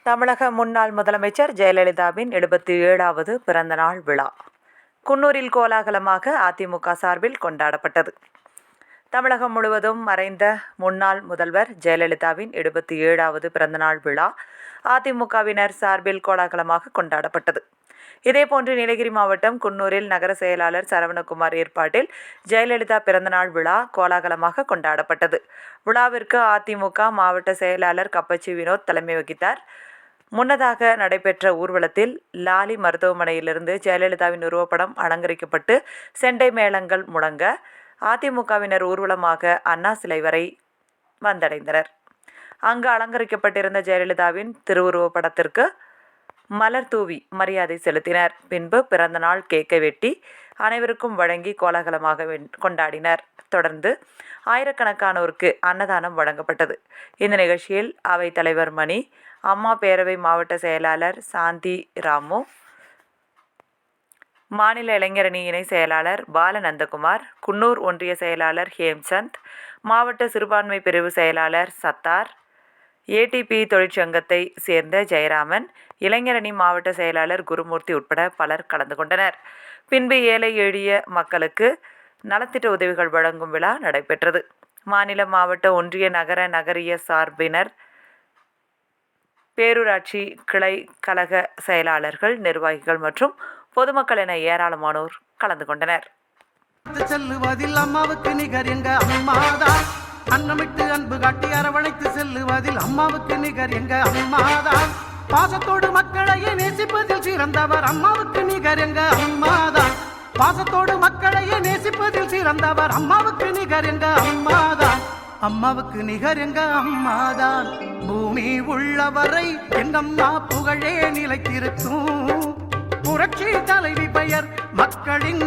தமிழக முன்னாள் முதலமைச்சர் ஜெயலலிதாவின் 77வது பிறந்தநாள் விழா குன்னூரில் கோலாகலமாக அதிமுக சார்பில் கொண்டாடப்பட்டது. தமிழகம் முழுவதும் மறைந்த முன்னாள் முதல்வர் ஜெயலலிதாவின் 77வது பிறந்தநாள் விழா அதிமுகவினர் சார்பில் கோலாகலமாக கொண்டாடப்பட்டது. இதேபோன்று நீலகிரி மாவட்டம் குன்னூரில் நகர செயலாளர் சரவணகுமார் ஏற்பாட்டில் ஜெயலலிதா பிறந்தநாள் விழா கோலாகலமாக கொண்டாடப்பட்டது. விழாவிற்கு அதிமுக மாவட்ட செயலாளர் கப்பச்சி வினோத் தலைமை வகித்தார். முன்னதாக நடைபெற்ற ஊர்வலத்தில் லாலி மருத்துவமனையிலிருந்து ஜெயலலிதாவின் உருவப்படம் அலங்கரிக்கப்பட்டு செண்டை மேளங்கள் முழங்க அதிமுகவினர் ஊர்வலமாக அண்ணா சிலை வரை வந்தடைந்தனர். அங்கு அலங்கரிக்கப்பட்டிருந்த ஜெயலலிதாவின் திருவுருவப்படத்திற்கு மலர் தூவி மரியாதை செலுத்தினர். பின்பு பிறந்தநாள் கேக்கை வெட்டி அனைவருக்கும் வழங்கி கோலாகலமாக கொண்டாடினர். தொடர்ந்து ஆயிரக்கணக்கானோருக்கு அன்னதானம் வழங்கப்பட்டது. இந்த நிகழ்ச்சியில் அவைத் தலைவர் மணி, அம்மா பேரவை மாவட்ட செயலாளர் சாந்தி ராமு, மாநில இளைஞரணி இணை செயலாளர் பாலநந்தகுமார், குன்னூர் ஒன்றிய செயலாளர் ஹேம்சந்த், மாவட்ட சிறுபான்மை பிரிவு செயலாளர் சத்தார், ஏடிபி தொழிற்சங்கத்தை சேர்ந்த ஜெயராமன், இளைஞரணி மாவட்ட செயலாளர் குருமூர்த்தி உட்பட பலர் கலந்து கொண்டனர். பின்பு ஏழை எளிய மக்களுக்கு நலத்திட்ட உதவிகள் வழங்கும் விழா நடைபெற்றது. மாநில, மாவட்ட, ஒன்றிய, நகர, நகரிய சார்பினர், பேரூராட்சி கிளை கழக செயலாளர்கள், நிர்வாகிகள் மற்றும் பொதுமக்கள் என ஏராளமானோர் கலந்து கொண்டனர். செல்லுவதில் அம்மாவுக்கு நிகர் எங்க அம்மாதான், அன்னமிட்டு அன்பு காட்டி அரவணைத்து செல்லுவதில் அம்மாவுக்கு நிகர் எங்க அம்மாதான், பாசத்தோடு மக்களையே நேசிப்பதில் சிறந்தவர் அம்மாவுக்கு நிகர் எங்க அம்மாதான், பாசத்தோடு மக்களையே நேசிப்பதில் சிறந்தவர் அம்மாவுக்கு நிகர் எங்க அம்மாதான், அம்மாவுக்கு நிகர் எங்க அம்மாதான், பூமி உள்ளவரை எங்கம்மா புகழே நிலைத்திருக்கும், புரட்சி தலைவி பெயர் மக்களின்